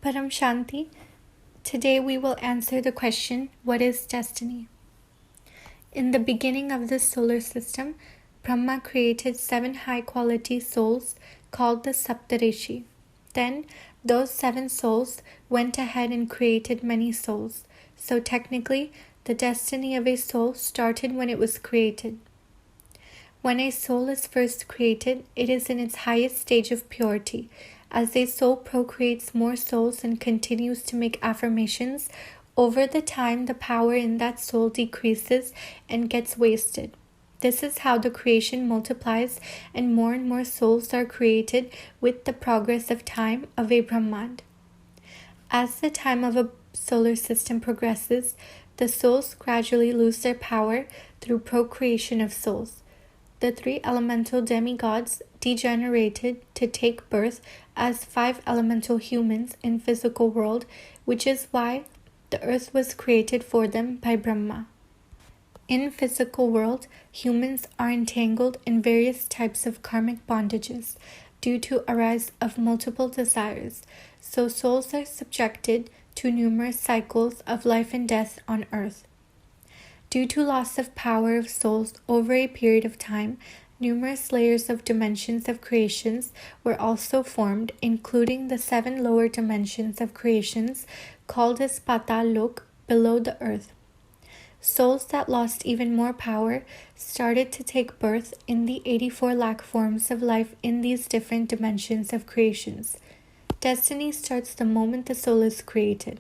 Param Shanti. Today we will answer the question, what is destiny? In the beginning of the solar system, Brahma created 7 high-quality souls called the Saptarishi. Then, those 7 souls went ahead and created many souls. So technically, the destiny of a soul started when it was created. When a soul is first created, it is in its highest stage of purity. As a soul procreates more souls and continues to make affirmations, over the time the power in that soul decreases and gets wasted. This is how the creation multiplies and more souls are created with the progress of time of a Brahmand. As the time of a solar system progresses, the souls gradually lose their power through procreation of souls. The 3 elemental demigods degenerated to take birth as 5 elemental humans in physical world, which is why the earth was created for them by Brahma. In physical world, humans are entangled in various types of karmic bondages due to arise of multiple desires, so souls are subjected to numerous cycles of life and death on earth. Due to loss of power of souls over a period of time, numerous layers of dimensions of creations were also formed, including the 7 lower dimensions of creations called as Patal Lok, below the earth. Souls that lost even more power started to take birth in the 84 lakh forms of life in these different dimensions of creations. Destiny starts the moment the soul is created.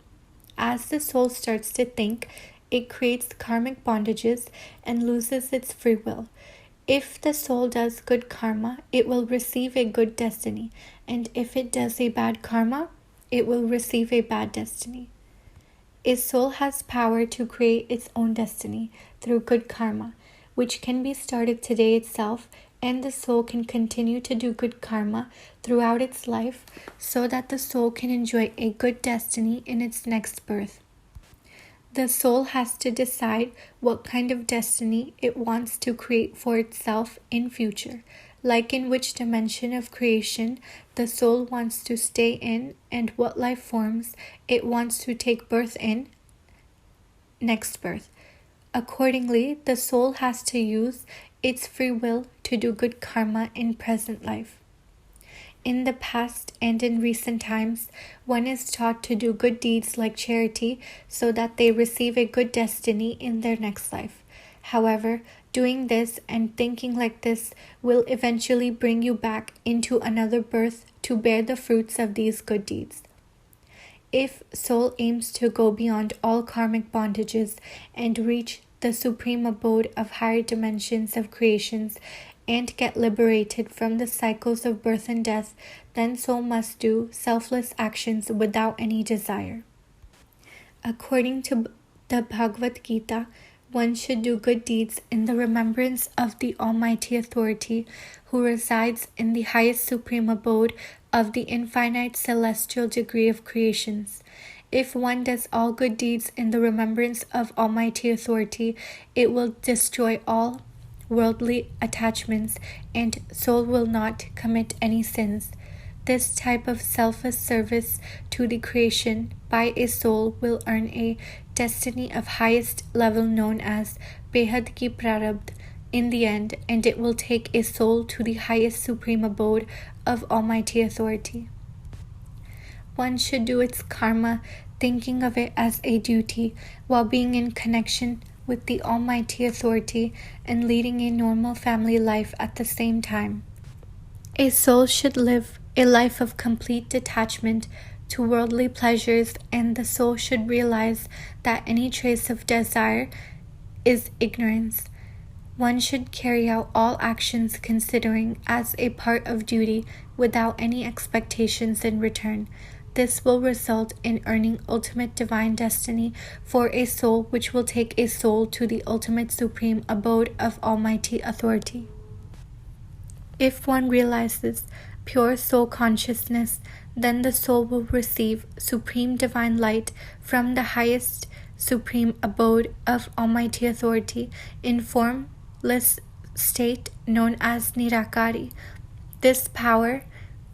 As the soul starts to think, it creates karmic bondages and loses its free will. If the soul does good karma, it will receive a good destiny, and if it does a bad karma, it will receive a bad destiny. A soul has power to create its own destiny through good karma, which can be started today itself, and the soul can continue to do good karma throughout its life so that the soul can enjoy a good destiny in its next birth. The soul has to decide what kind of destiny it wants to create for itself in future, like in which dimension of creation the soul wants to stay in and what life forms it wants to take birth in next birth. Accordingly, the soul has to use its free will to do good karma in present life. In the past and in recent times, one is taught to do good deeds like charity so that they receive a good destiny in their next life. However, doing this and thinking like this will eventually bring you back into another birth to bear the fruits of these good deeds. If soul aims to go beyond all karmic bondages and reach the supreme abode of higher dimensions of creations and get liberated from the cycles of birth and death, then soul must do selfless actions without any desire. According to the Bhagavad Gita, one should do good deeds in the remembrance of the Almighty Authority who resides in the highest supreme abode of the infinite celestial degree of creations. If one does all good deeds in the remembrance of Almighty Authority, it will destroy all worldly attachments and soul will not commit any sins. This type of selfless service to the creation by a soul will earn a destiny of highest level known as Behad Ki Prarabdh in the end, and it will take a soul to the highest supreme abode of Almighty Authority. One should do its karma thinking of it as a duty while being in connection with the Almighty Authority and leading a normal family life at the same time. A soul should live a life of complete detachment to worldly pleasures, and the soul should realize that any trace of desire is ignorance. One should carry out all actions considering as a part of duty without any expectations in return. This will result in earning ultimate divine destiny for a soul, which will take a soul to the ultimate supreme abode of Almighty Authority. If one realizes pure soul consciousness, then the soul will receive supreme divine light from the highest supreme abode of Almighty Authority in formless state known as Nirakari. This power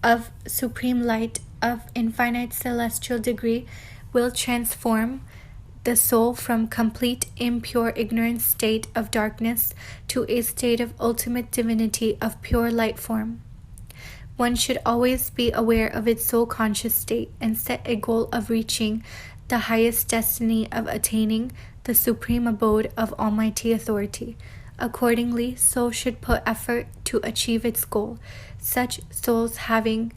of supreme light of infinite celestial degree will transform the soul from complete impure ignorant state of darkness to a state of ultimate divinity of pure light form. One should always be aware of its soul conscious state and set a goal of reaching the highest destiny of attaining the supreme abode of Almighty Authority. Accordingly, soul should put effort to achieve its goal. Such souls having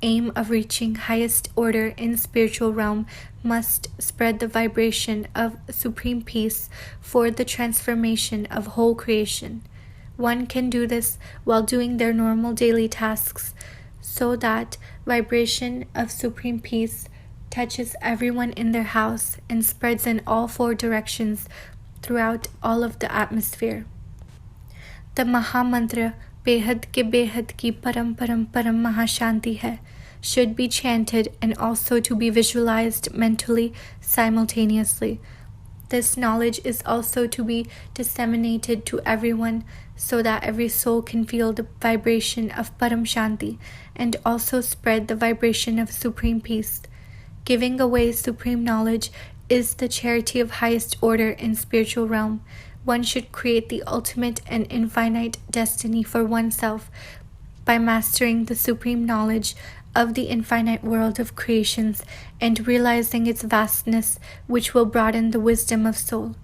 aim of reaching highest order in spiritual realm must spread the vibration of supreme peace for the transformation of whole creation. One can do this while doing their normal daily tasks, so that vibration of supreme peace touches everyone in their house and spreads in all four directions throughout all of the atmosphere. The Mahamantra बेहद के बेहद की परम परम परम महाशांति है should be chanted and also to be visualized mentally simultaneously. This knowledge is also to be disseminated to everyone so that every soul can feel the vibration of Param Shanti and also spread the vibration of supreme peace. Giving away supreme knowledge is the charity of highest order in spiritual realm. One should create the ultimate and infinite destiny for oneself by mastering the supreme knowledge of the infinite world of creations and realizing its vastness, which will broaden the wisdom of soul.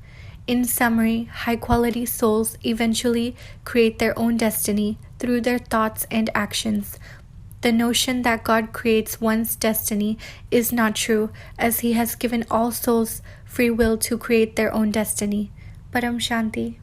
In summary, high-quality souls eventually create their own destiny through their thoughts and actions. The notion that God creates one's destiny is not true, as He has given all souls free will to create their own destiny. Param Shanti.